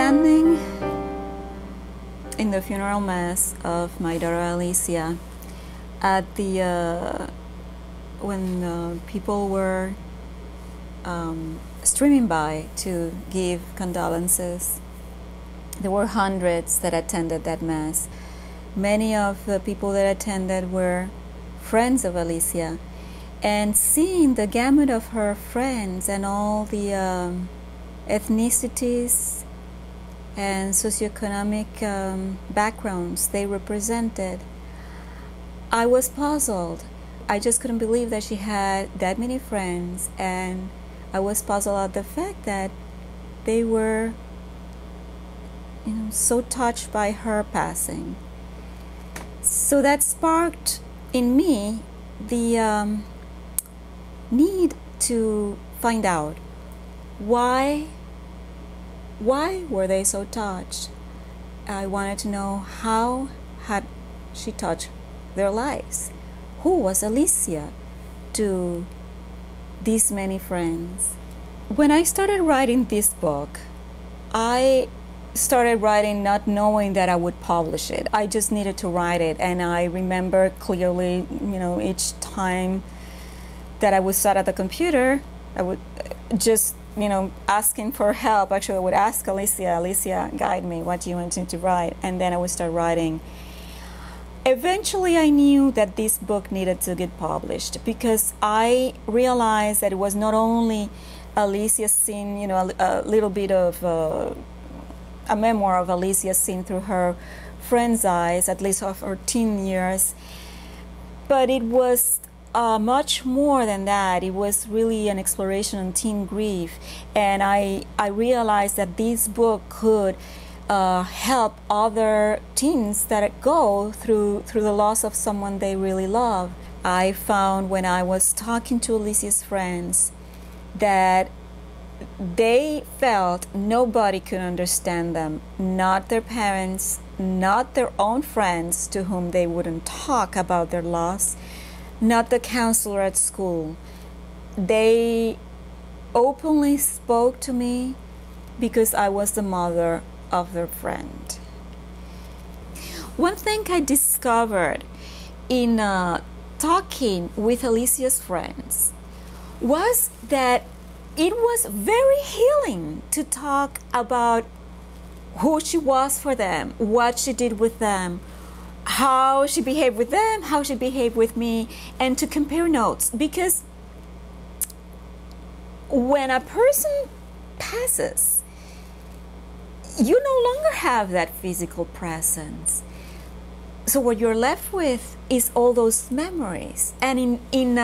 standing in the funeral mass of my daughter Alicia at the when people were streaming by to give condolences. There were hundreds that attended that mass. Many of the people that attended were friends of Alicia, and seeing the gamut of her friends and all the ethnicities and socioeconomic backgrounds they represented, I was puzzled. I just couldn't believe that she had that many friends, and I was puzzled at the fact that they were, so touched by her passing. So that sparked in me the need to find out why were they so touched. I wanted to know how had she touched their lives. Who was Alicia to these many friends? When I started writing this book, I started writing not knowing that I would publish it. I just needed to write it, and I remember clearly, each time that I would sit at the computer, I would just, asking for help. Actually, I would ask Alicia, guide me, what do you want me to write? And then I would start writing. Eventually, I knew that this book needed to get published because I realized that it was not only Alicia seen, a little bit of a memoir of Alicia seen through her friend's eyes, at least of her teen years, but it was much more than that. It was really an exploration on teen grief, and I realized that this book could help other teens that go through the loss of someone they really love. I found when I was talking to Alicia's friends that they felt nobody could understand them, not their parents, not their own friends to whom they wouldn't talk about their loss, not the counselor at school. They openly spoke to me because I was the mother of their friend. One thing I discovered in talking with Alicia's friends was that it was very healing to talk about who she was for them, what she did with them, how she behaved with them, how she behaved with me, and to compare notes. Because when a person passes, you no longer have that physical presence. So what you're left with is all those memories. And in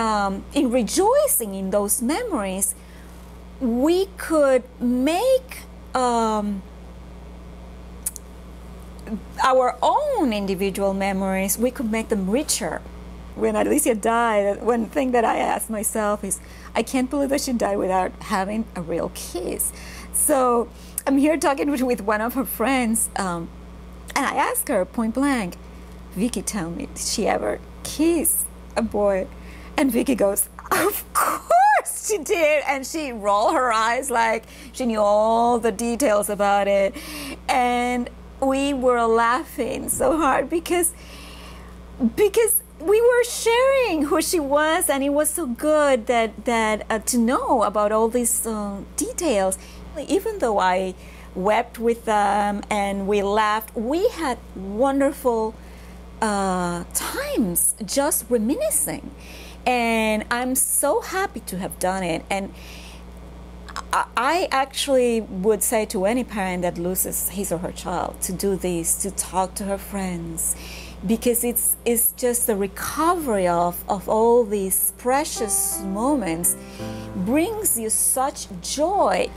rejoicing in those memories, we could make our own individual memories, we could make them richer. When Alicia died, one thing that I asked myself is, I can't believe that she died without having a real kiss. So I'm here talking with one of her friends, and I asked her point blank, Vicky, tell me, did she ever kiss a boy? And Vicky goes, of course she did. And she rolled her eyes like she knew all the details about it. And we were laughing so hard because we were sharing who she was, and it was so good that to know about all these details. Even though I wept with them and we laughed, we had wonderful times just reminiscing. And I'm so happy to have done it. And I actually would say to any parent that loses his or her child to do this, to talk to her friends, because it's just the recovery of all these precious moments brings you such joy.